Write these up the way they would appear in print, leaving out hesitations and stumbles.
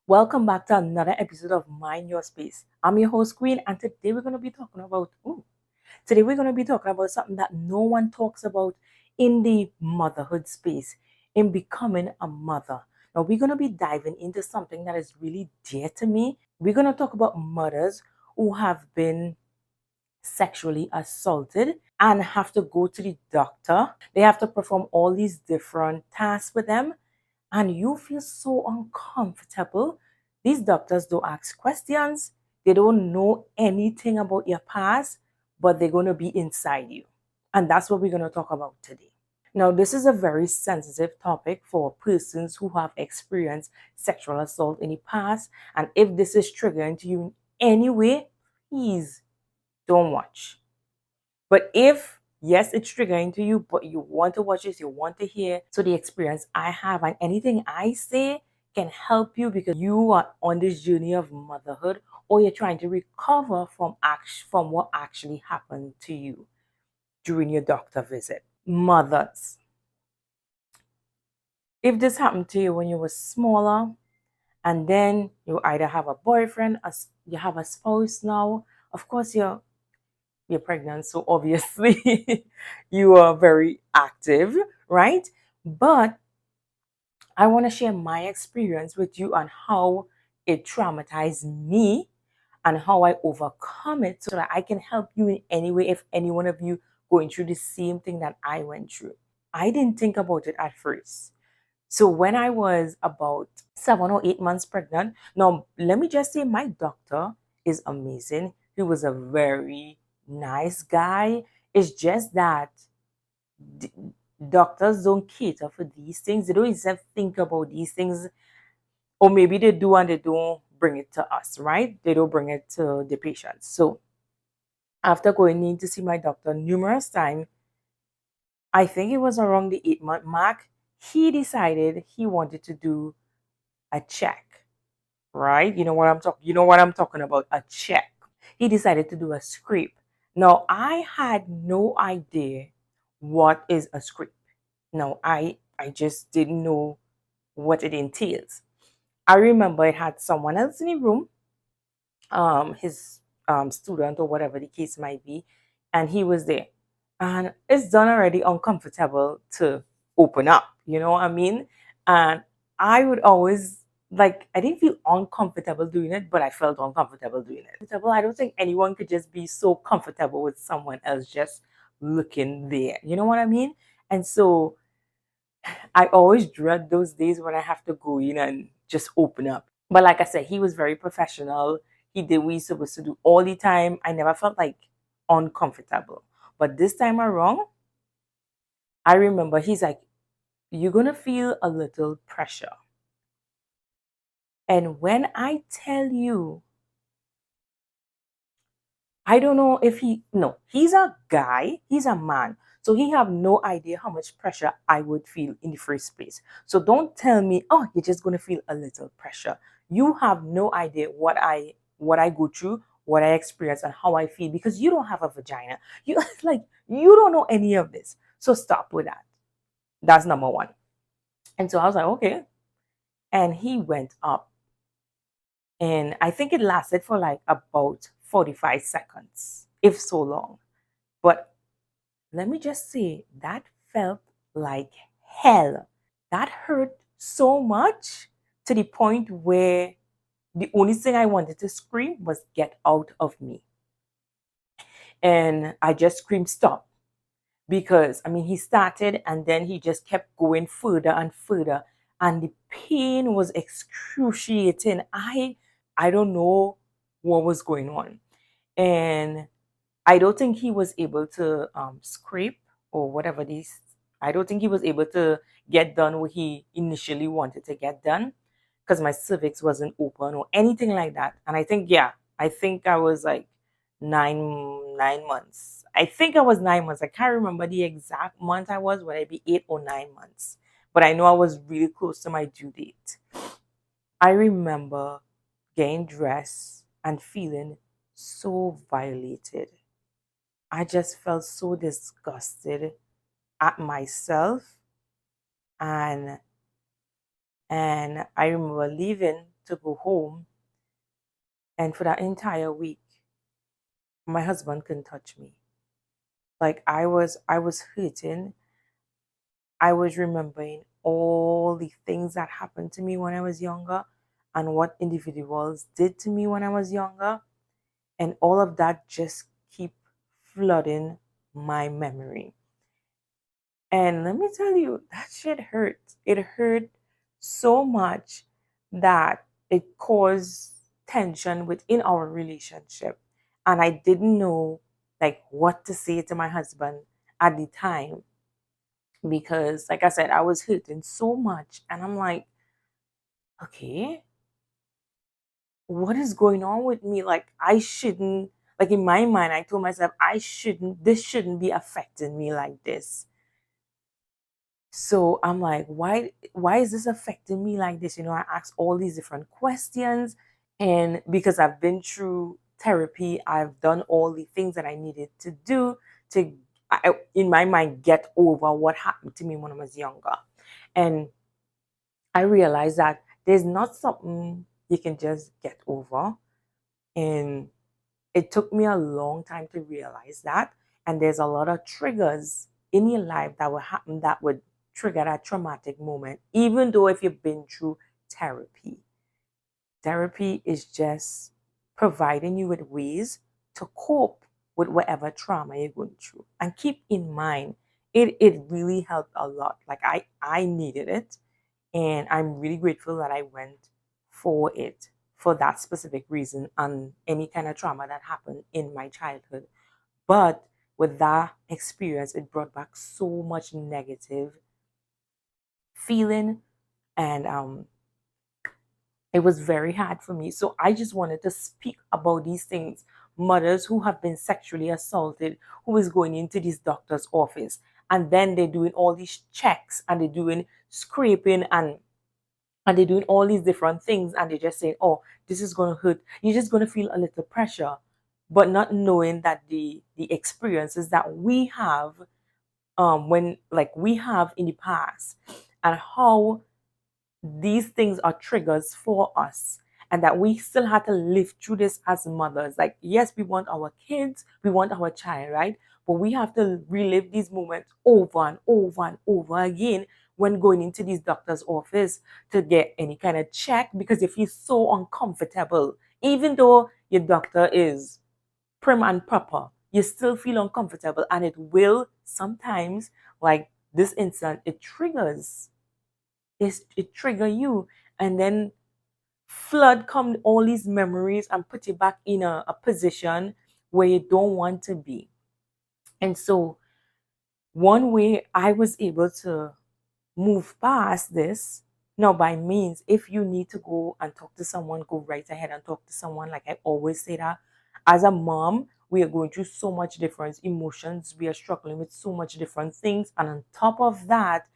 Welcome back to another episode of Mind Your Space. I'm your host, Queen, and today we're going to be talking about something that no one talks about in the motherhood space, in becoming a mother. Now, we're going to be diving into something that is really dear to me. We're going to talk about mothers who have been sexually assaulted and have to go to the doctor. They have to perform all these different tasks with them, and you feel so uncomfortable. These doctors don't ask questions, they don't know anything about your past, but they're going to be inside you. And that's what we're going to talk about today. Now, this is a very sensitive topic for persons who have experienced sexual assault in the past. And if this is triggering to you in any way, please don't watch. But if, yes, it's triggering to you, but you want to watch this, you want to hear, so the experience I have and anything I say can help you because you are on this journey of motherhood, or you're trying to recover from what actually happened to you during your doctor visit. Mothers, if this happened to you when you were smaller, and then you either have a boyfriend, you have a spouse now, of course you're pregnant, so obviously you are very active, right? But I want to share my experience with you on how it traumatized me and how I overcome it so that I can help you in any way if any one of you going through the same thing that I went through. I didn't think about it at first. So when I was about 7 or 8 months pregnant, now let me just say my doctor is amazing. He was a very nice guy. It's just that d- doctors don't cater for these things. They don't even think about these things, or maybe they do and they don't bring it to us, right? They don't bring it to the patients. So after going in to see my doctor numerous times, I think it was around the 8 month mark, he decided he wanted to do a check, right? You know what I'm talking about, a check. He decided to do a scrape. Now, I had no idea what is a scrape. No, I just didn't know what it entails. I remember it had someone else in the room, his student or whatever the case might be, and he was there. And it's done already uncomfortable to open up, you know what I mean? And I would always I didn't feel uncomfortable doing it, but I felt uncomfortable doing it. I don't think anyone could just be so comfortable with someone else just looking there. You know what I mean? And so I always dread those days when I have to go in and just open up. But like I said, he was very professional. He did what he's supposed to do all the time. I never felt like uncomfortable. But this time around, I remember he's like, you're going to feel a little pressure. And when I tell you, I don't know if no, he's a guy, he's a man. So he have no idea how much pressure I would feel in the first place. So don't tell me, oh, you're just going to feel a little pressure. You have no idea what I go through, what I experience and how I feel because you don't have a vagina. You you don't know any of this. So stop with that. That's number one. And so I was like, okay. And he went up. And I think it lasted for like about 45 seconds, if so long. But let me just say, that felt like hell. That hurt so much to the point where the only thing I wanted to scream was, get out of me. And I just screamed, stop. Because, I mean, he started and then he just kept going further and further. And the pain was excruciating. I don't know what was going on. And I don't think he was able to scrape or whatever these. I don't think he was able to get done what he initially wanted to get done because my cervix wasn't open or anything like that. And I think I was like 9 months. I think I was 9 months. I can't remember the exact month I was, whether it be 8 or 9 months. But I know I was really close to my due date. I remember getting dressed and feeling so violated. I just felt so disgusted at myself, and I remember leaving to go home, and for that entire week, my husband couldn't touch me. Like I was hurting. I was remembering all the things that happened to me when I was younger and what individuals did to me when I was younger. And all of that just keep flooding my memory. And let me tell you, that shit hurt. It hurt so much that it caused tension within our relationship. And I didn't know like what to say to my husband at the time because like I said, I was hurting so much. And I'm like, okay, what is going on with me? Like I shouldn't, like in my mind, I told myself this shouldn't be affecting me like this. So I'm like, why is this affecting me like this? I asked all these different questions. And because I've been through therapy, I've done all the things that I needed to do to, in my mind, get over what happened to me when I was younger. And I realized that there's not something you can just get over. And it took me a long time to realize that. And there's a lot of triggers in your life that will happen that would trigger that traumatic moment, even though if you've been through therapy. Therapy is just providing you with ways to cope with whatever trauma you're going through. And keep in mind, it really helped a lot. Like I needed it. And I'm really grateful that I went for it for that specific reason and any kind of trauma that happened in my childhood. But with that experience, it brought back so much negative feeling and it was very hard for me. So I just wanted to speak about these things. Mothers who have been sexually assaulted, who is going into this doctor's office, and then they're doing all these checks and they're doing scraping and they're doing all these different things and they're just saying, oh, this is going to hurt. You're just going to feel a little pressure, but not knowing that the experiences that we have when like we have in the past and how these things are triggers for us and that we still have to live through this as mothers. Like, yes, we want our kids, we want our child, right? But we have to relive these moments over and over and over again when going into this doctor's office to get any kind of check because you feel so uncomfortable. Even though your doctor is prim and proper, you still feel uncomfortable and it will sometimes, like this instant, it trigger you and then flood come all these memories and put you back in a position where you don't want to be. And so one way I was able to move past this, now by means, if you need to go and talk to someone, go right ahead and talk to someone. Like I always say that as a mom, we are going through so much different emotions, we are struggling with so much different things, and on top of that,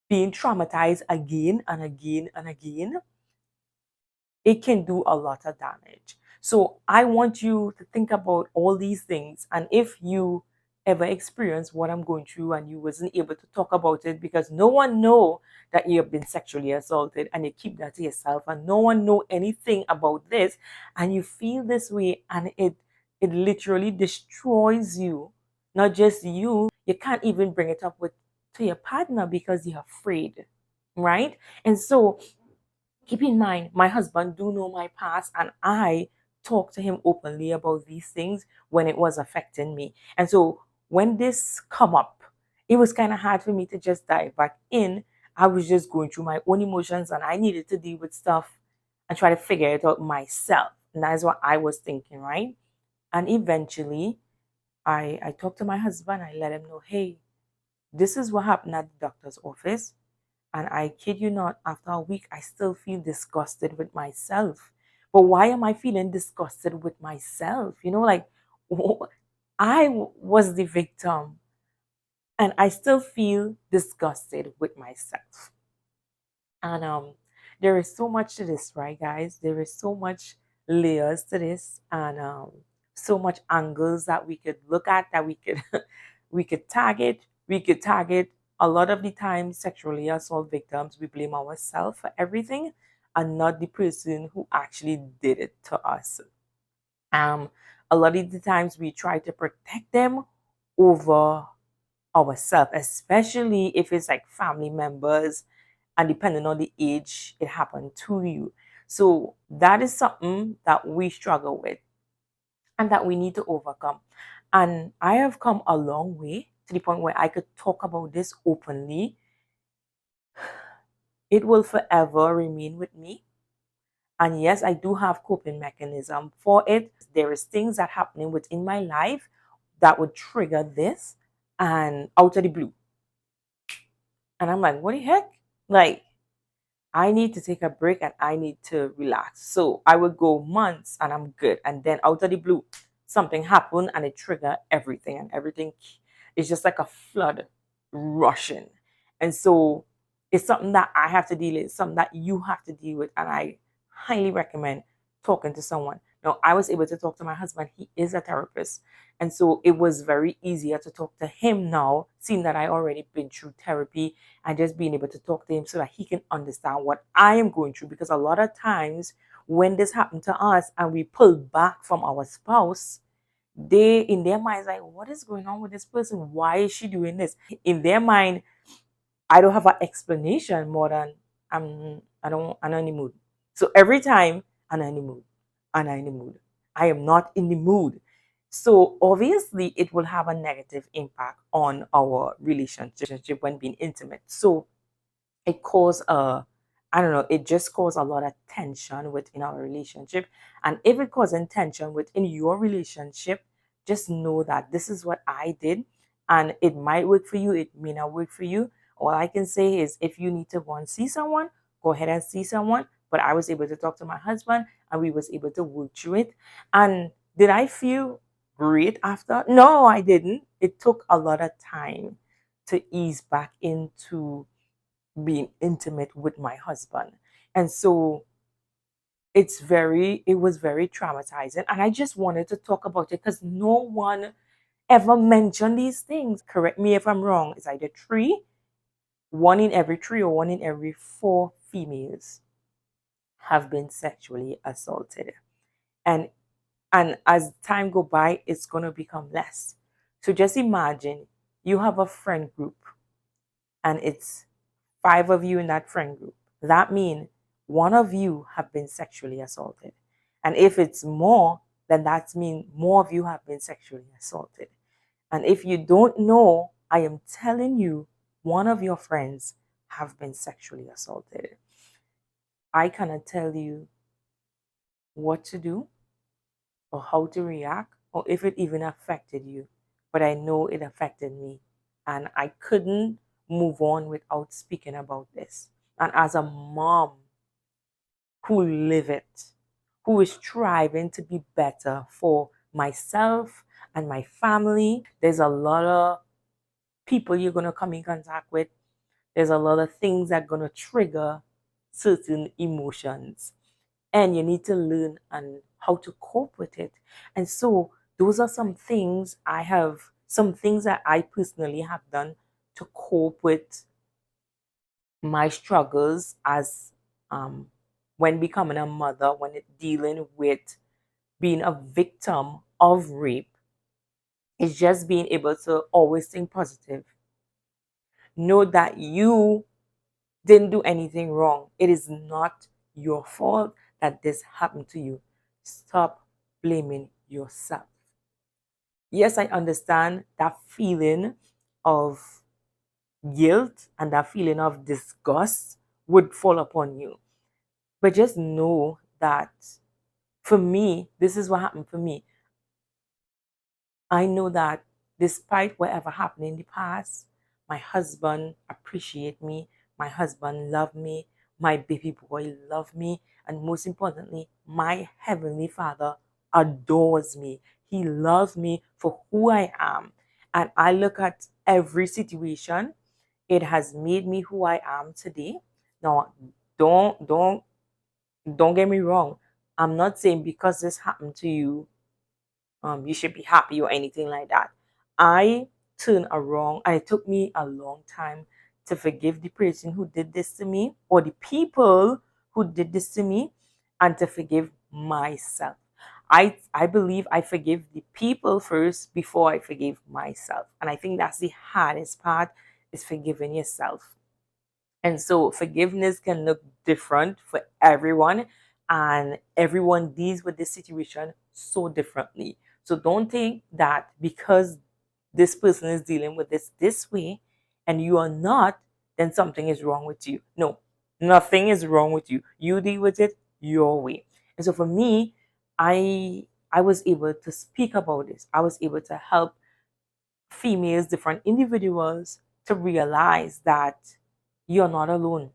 being traumatized again and again and again, it can do a lot of damage. So I want you to think about all these things. And if you ever experience what I'm going through and you wasn't able to talk about it because no one know that you have been sexually assaulted and you keep that to yourself and no one know anything about this and you feel this way and it literally destroys you, not just you can't even bring it up with to your partner because you're afraid, right? And so keep in mind, my husband do know my past, and I talk to him openly about these things when it was affecting me. And so when this come up, it was kind of hard for me to just dive back in. I was just going through my own emotions, and I needed to deal with stuff and try to figure it out myself. And that's what I was thinking, right? And eventually, I talked to my husband. I let him know, hey, this is what happened at the doctor's office. And I kid you not, after a week, I still feel disgusted with myself. But why am I feeling disgusted with myself? Like I was the victim and I still feel disgusted with myself. And there is so much to this, right, guys? There is so much layers to this, and so much angles that we could look at, that we could we could target. We could target a lot of the time sexually assault victims. We blame ourselves for everything, and not the person who actually did it to us. Um, a lot of the times we try to protect them over ourselves, especially if it's like family members and depending on the age it happened to you. So that is something that we struggle with and that we need to overcome. And I have come a long way to the point where I could talk about this openly. It will forever remain with me. And yes, I do have coping mechanism for it. There is things that happening within my life that would trigger this and out of the blue. And I'm like, what the heck? Like, I need to take a break and I need to relax. So I would go months and I'm good. And then out of the blue, something happened and it triggered everything. And everything is just like a flood rushing. And so it's something that I have to deal with, something that you have to deal with. And I highly recommend talking to someone. Now, I was able to talk to my husband. He is a therapist. And so it was very easier to talk to him now, seeing that I already been through therapy and just being able to talk to him so that he can understand what I am going through. Because a lot of times when this happened to us and we pull back from our spouse, they in their minds like, what is going on with this person? Why is she doing this? In their mind, I don't have an explanation more than I'm not in the mood. So every time I'm not in the mood, I'm not in the mood. I am not in the mood. So obviously it will have a negative impact on our relationship when being intimate. So it caused a I don't know, it just caused a lot of tension within our relationship. And if it causes tension within your relationship, just know that this is what I did. And it might work for you, it may not work for you. All I can say is if you need to go and see someone, go ahead and see someone. But I was able to talk to my husband and we was able to work through it. And did I feel great after? No, I didn't. It took a lot of time to ease back into being intimate with my husband. And so it was very traumatizing. And I just wanted to talk about it because no one ever mentioned these things. Correct me if I'm wrong. It's either one in every three or one in every four females have been sexually assaulted. And and as time go by, it's gonna become less. So just imagine you have a friend group and it's five of you in that friend group. That means one of you have been sexually assaulted. And if it's more, then that means more of you have been sexually assaulted. And if you don't know, I am telling you, one of your friends have been sexually assaulted. I cannot tell you what to do or how to react or if it even affected you, but I know it affected me. And I couldn't move on without speaking about this. And as a mom who live it, who is striving to be better for myself and my family, there's a lot of people you're going to come in contact with. There's a lot of things that are going to trigger certain emotions. And you need to learn and how to cope with it. And so those are some things that I personally have done to cope with my struggles as um, when becoming a mother, when dealing with being a victim of rape, is just being able to always think positive. Know that you didn't do anything wrong. It is not your fault that this happened to you. Stop blaming yourself. Yes, I understand that feeling of guilt and that feeling of disgust would fall upon you. But just know that for me, this is what happened for me. I know that despite whatever happened in the past, my husband appreciate me, my husband love me, my baby boy love me, and most importantly, my heavenly Father adores me. He loves me for who I am. And I look at every situation, it has made me who I am today. Now, don't don't don't get me wrong. I'm not saying because this happened to you, you should be happy or anything like that. I turned around, and it took me a long time to forgive the person who did this to me or the people who did this to me and to forgive myself. I believe I forgive the people first before I forgive myself. And I think that's the hardest part, is forgiving yourself. And so forgiveness can look different for everyone, and everyone deals with this situation so differently. So don't think that because this person is dealing with this way and you are not, then something is wrong with you. No, nothing is wrong with you. You deal with it your way. And so for me, I was able to speak about this. I was able to help females, different individuals, to realize that you're not alone.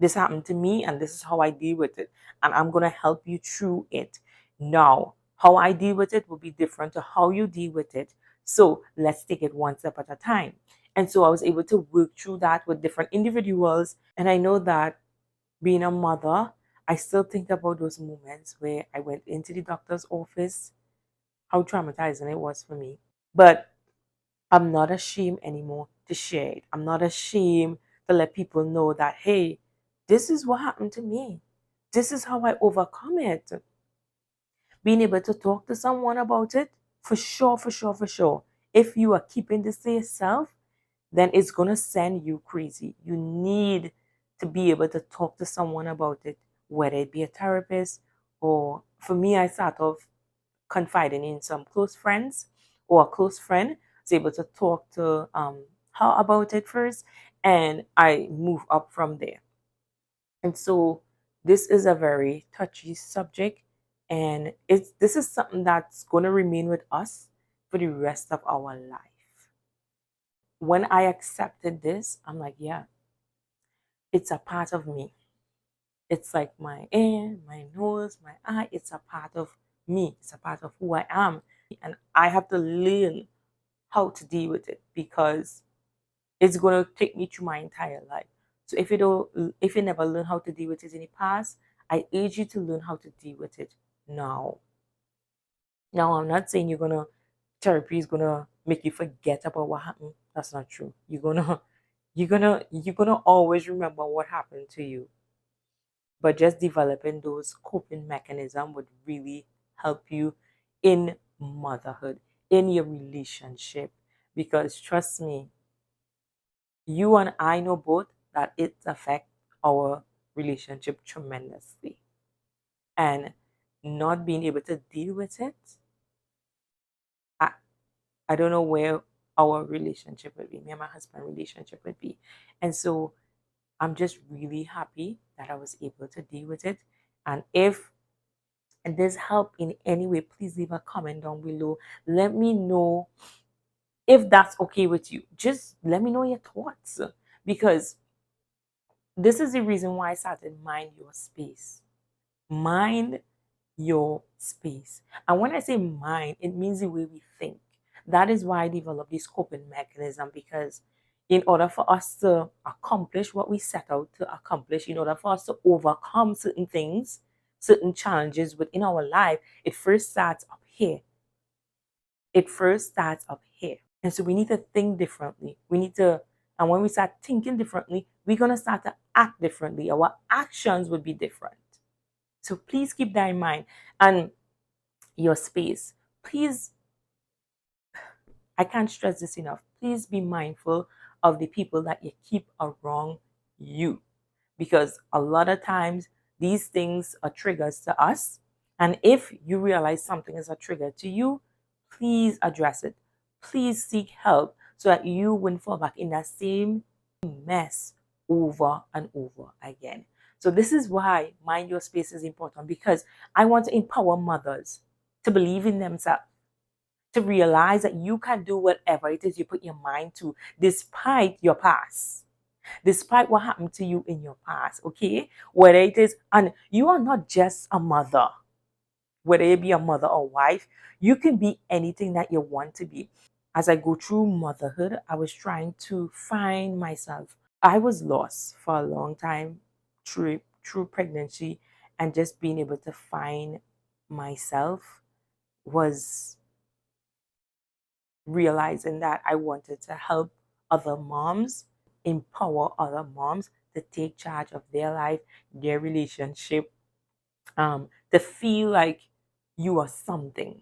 This happened to me, and this is how I deal with it. And I'm going to help you through it. Now, how I deal with it will be different to how you deal with it. So let's take it one step at a time. And so I was able to work through that with different individuals. And I know that being a mother, I still think about those moments where I went into the doctor's office, how traumatizing it was for me. But I'm not ashamed anymore to share it. I'm not ashamed to let people know that, hey, this is what happened to me. This is how I overcome it. Being able to talk to someone about it, for sure, for sure, for sure. If you are keeping this to yourself, then it's going to send you crazy. You need to be able to talk to someone about it, whether it be a therapist, or for me, I start off confiding in some close friends or a close friend. Was able to talk to her about it first, and I move up from there. And so this is a very touchy subject, and this is something that's going to remain with us for the rest of our life. When I accepted this, I'm like, yeah, it's a part of me. It's like my ear, my nose, my eye. It's a part of me. It's a part of who I am. And I have to learn how to deal with it, because it's going to take me through my entire life. So if you never learn how to deal with it in the past, I urge you to learn how to deal with it now. Now, I'm not saying therapy is gonna make you forget about what happened. That's not true. You're gonna always remember what happened to you. But just developing those coping mechanisms would really help you in motherhood, in your relationship. Because trust me, you and I know both that it affects our relationship tremendously. And not being able to deal with it, I, I don't know where our relationship would be, me and my husband relationship would be. And so I'm just really happy that I was able to deal with it. And if this helped in any way, please leave a comment down below. Let me know if that's okay with you. Just let me know your thoughts, because this is the reason why I started Mind Your Space. Mind your space. And when I say mind, it means the way we think. That is why I developed this coping mechanism, because in order for us to accomplish what we set out to accomplish, in order for us to overcome certain things, certain challenges within our life, it first starts up here. It first starts up here. And so we need to think differently. And when we start thinking differently, we're going to start to act differently. Our actions would be different. So please keep that in mind. And your space, please, I can't stress this enough. Please be mindful of the people that you keep around you, because a lot of times these things are triggers to us. And if you realize something is a trigger to you, please address it. Please seek help so that you wouldn't fall back in that same mess over and over again. So this is why Mind Your Space is important, because I want to empower mothers to believe in themselves, to realize that you can do whatever it is you put your mind to, despite your past, despite what happened to you in your past, okay? Whether it is, and you are not just a mother, whether you be a mother or wife, you can be anything that you want to be. As I go through motherhood, I was trying to find myself. I was lost for a long time through pregnancy, and just being able to find myself was realizing that I wanted to help other moms, empower other moms to take charge of their life, their relationship, to feel like you are something.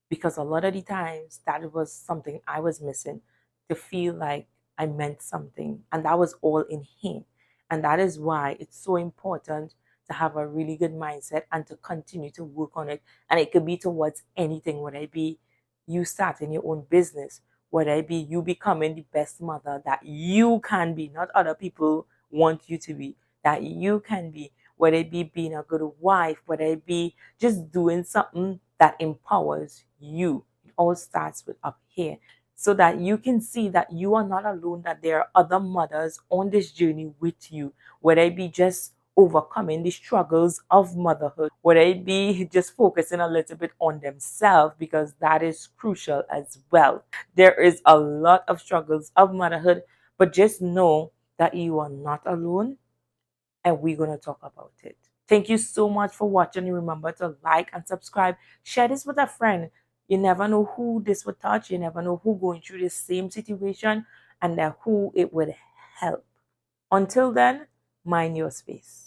Because a lot of the times that was something I was missing, to feel like I meant something. And that was all in him. And that is why it's so important to have a really good mindset and to continue to work on it. And it could be towards anything, whether it be you starting your own business, whether it be you becoming the best mother that you can be, not other people want you to be, that you can be, whether it be being a good wife, whether it be just doing something that empowers you. It all starts with up here. So that you can see that you are not alone, that there are other mothers on this journey with you, whether it be just overcoming the struggles of motherhood, whether it be just focusing a little bit on themselves, because that is crucial as well. There is a lot of struggles of motherhood, but just know that you are not alone, and we're going to talk about it. Thank you so much for watching. Remember to like and subscribe. Share this with a friend. You never know who this would touch. You never know who going through the same situation, and who it would help. Until then, mind your space.